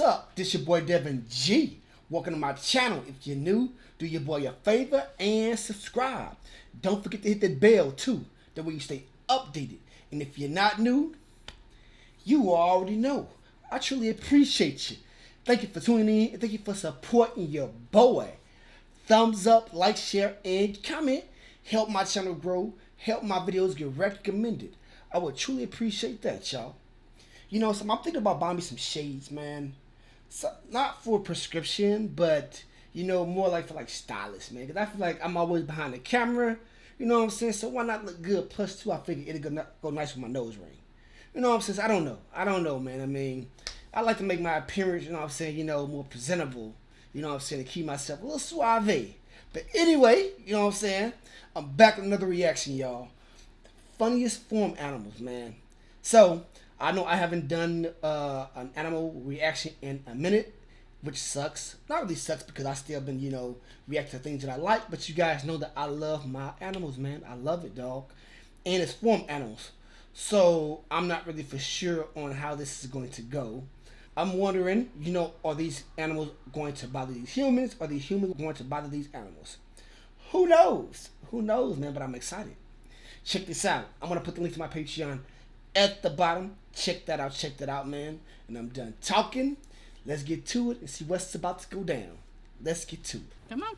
up? This your boy Devin G. Welcome to my channel. If you're new, do your boy a favor and subscribe. Don't forget to hit that bell too. That way you stay updated. And if you're not new, you already know. I truly appreciate you. Thank you for tuning in and thank you for supporting your boy. Thumbs up, like, share, and comment. Help my channel grow. Help my videos get recommended. I would truly appreciate that, y'all. You know, so I'm thinking about buying me some shades, man. So, not for prescription, but, you know, more like for like stylists, man. Because I feel like I'm always behind the camera. You know what I'm saying? So why not look good? Plus, too, I figure it'll go nice with my nose ring. You know what I'm saying? So I don't know, man. I mean, I like to make my appearance, you know what I'm saying, you know, more presentable. You know what I'm saying? To keep myself a little suave. But anyway, you know what I'm saying? I'm back with another reaction, y'all. Funniest farm animals, man. So, I know I haven't done an animal reaction in a minute, which sucks. Not really sucks because I still been, you know, reacting to things that I like. But you guys know that I love my animals, man. I love it, dog. And it's farm animals. So, I'm not really for sure on how this is going to go. I'm wondering, you know, are these animals going to bother these humans? Are these humans going to bother these animals? Who knows? Who knows, man? But I'm excited. Check this out. I'm going to put the link to my Patreon at the bottom. Check that out, man. And I'm done talking. Let's get to it and see what's about to go down. Let's get to it. Come on.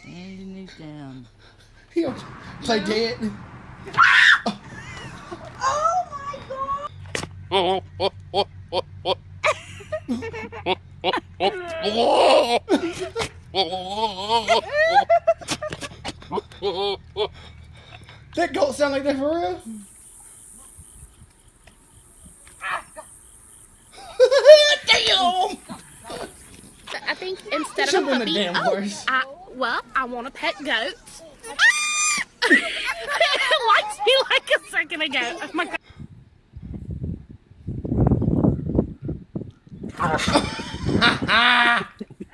And your knees down. He don't play dead. Oh my god! That goat sound like that for real? Damn! I think instead of Should've a been puppy, a damn horse. I want a pet goat. It likes me like a second ago. Oh my god.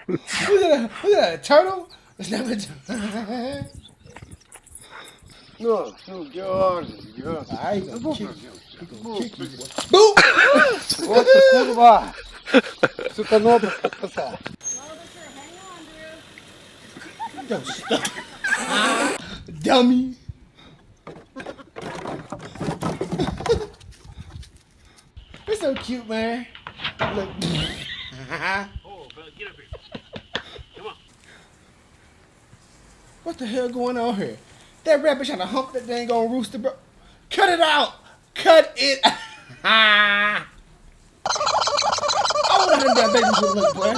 Was that a turtle? It's never a turtle. No, George. Alright, he gonna kick you. He gonna kick you. Boom! Вот kurwa! Сука, ногу спасай. Don't stop. Dummy. It's so cute, man. Look. Oh, brother, get up here. Come on. What the hell going on here? That rabbit trying to hump that dang old rooster, bro. Cut it out. Cut it. I wonder how that baby would look, boy.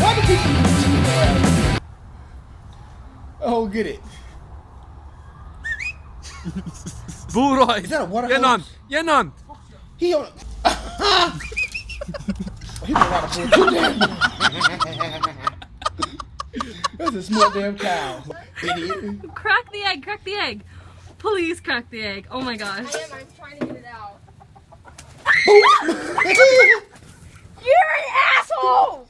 Why do people do cheating? Oh, get it. Buray! Is that a water Yan on! hose? Yan on! He on. He been right for too damn. That's a smart damn cow. Idiot. Crack the egg, crack the egg. Please crack the egg. Oh my gosh. I'm trying to get it out. You're You're an asshole!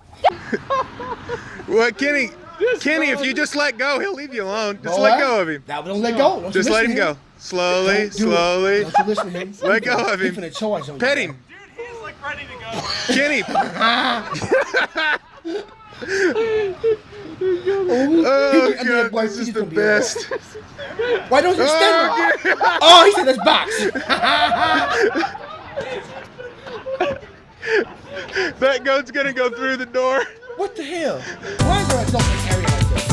What, Kenny? Kenny, if you just let go, he'll leave you alone. Just Boy, let go of him. Now don't let go. Don't Just you let listen him to go. Slowly, Don't do it. slowly. Don't you listen to him. Let go of He him. finna charge on you. Pet him. Dude, he's like ready to go. Kenny. Oh, God, this is the best. Why don't you stand there? Oh, he said that's box. That goat's gonna go through the door. What the hell? Why is there a goat in an area like this?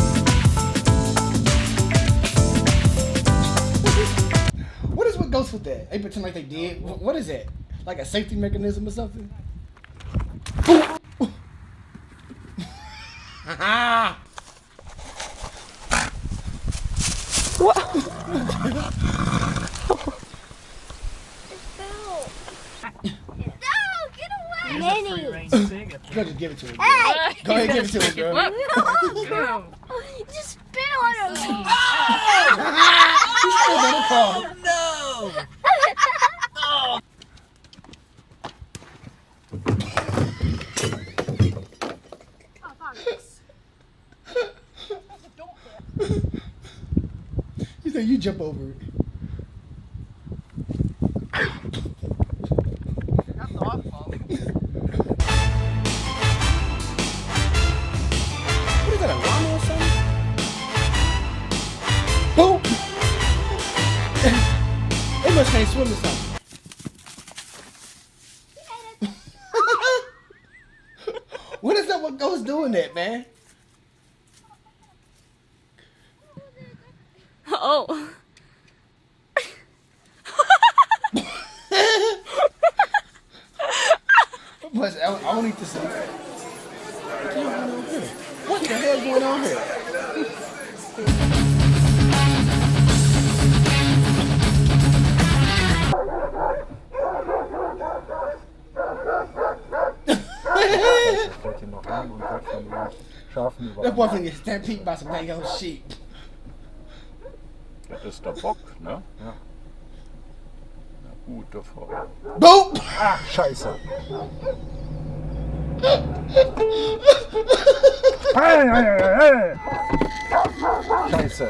What is with goats with that? They pretend like they did. What is that? Like a safety mechanism or something? No, get away! Manny! Go just give it to him. Hey! Go ahead, give it to him, girl. No! Just spit on him! He's still in the car. No! You said you jump over it. That's awful. What is that, a llama or something? Boom! They must can't swim or something. What is that? What goes doing that, man? Oh. I don't need to see. What the hell going on here? Fährt hier noch rein und wird von den Schafen That überrannt. boy finna get stampeded by some dang old sheep. Das ist der Bock, ne? Ja. Na gut, davor. Boop! Ah, scheiße. Hey, hey, hey, hey. Scheiße.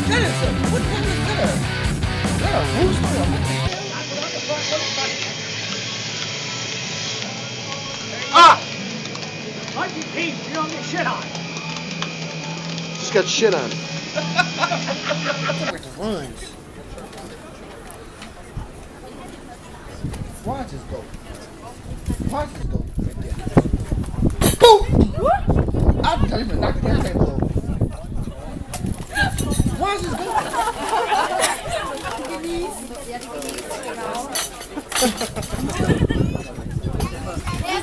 Jennifer, what the hell is that? That a rooster? Like you keep, you don't get shit on. Just got shit on. With the runs. Watch this go. Watch this go. Right there. Boom! I'm telling you, knock the damn table over. Watch this go.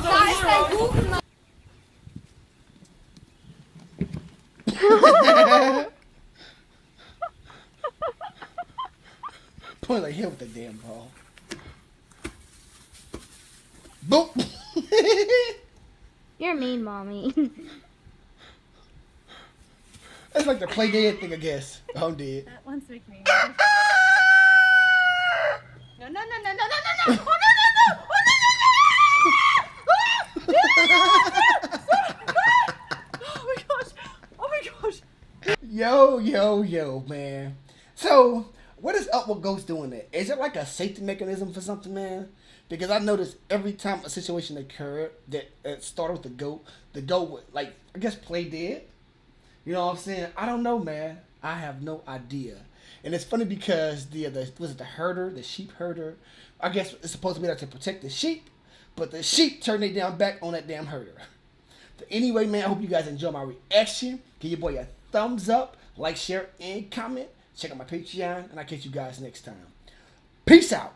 Da ist dein Kuchen. Point like hell with the damn ball. Boop! You're mean, mommy. That's like the play dead thing, I guess. I'm dead. That one's making me No, no, no, no, no, no, no, no. Oh, no, no, no. Oh my gosh. Oh my gosh. Yo, man. So, what is up with ghosts doing that? Is it like a safety mechanism for something, man? Because I noticed every time a situation occurred that started with the goat would, like, I guess, play dead. You know what I'm saying? I don't know, man. I have no idea. And it's funny because was it the herder, the sheep herder? I guess it's supposed to be there to protect the sheep, but the sheep turned their damn back on that damn herder. But anyway, man, I hope you guys enjoy my reaction. Give your boy a thumbs up, like, share, and comment. Check out my Patreon, and I'll catch you guys next time. Peace out.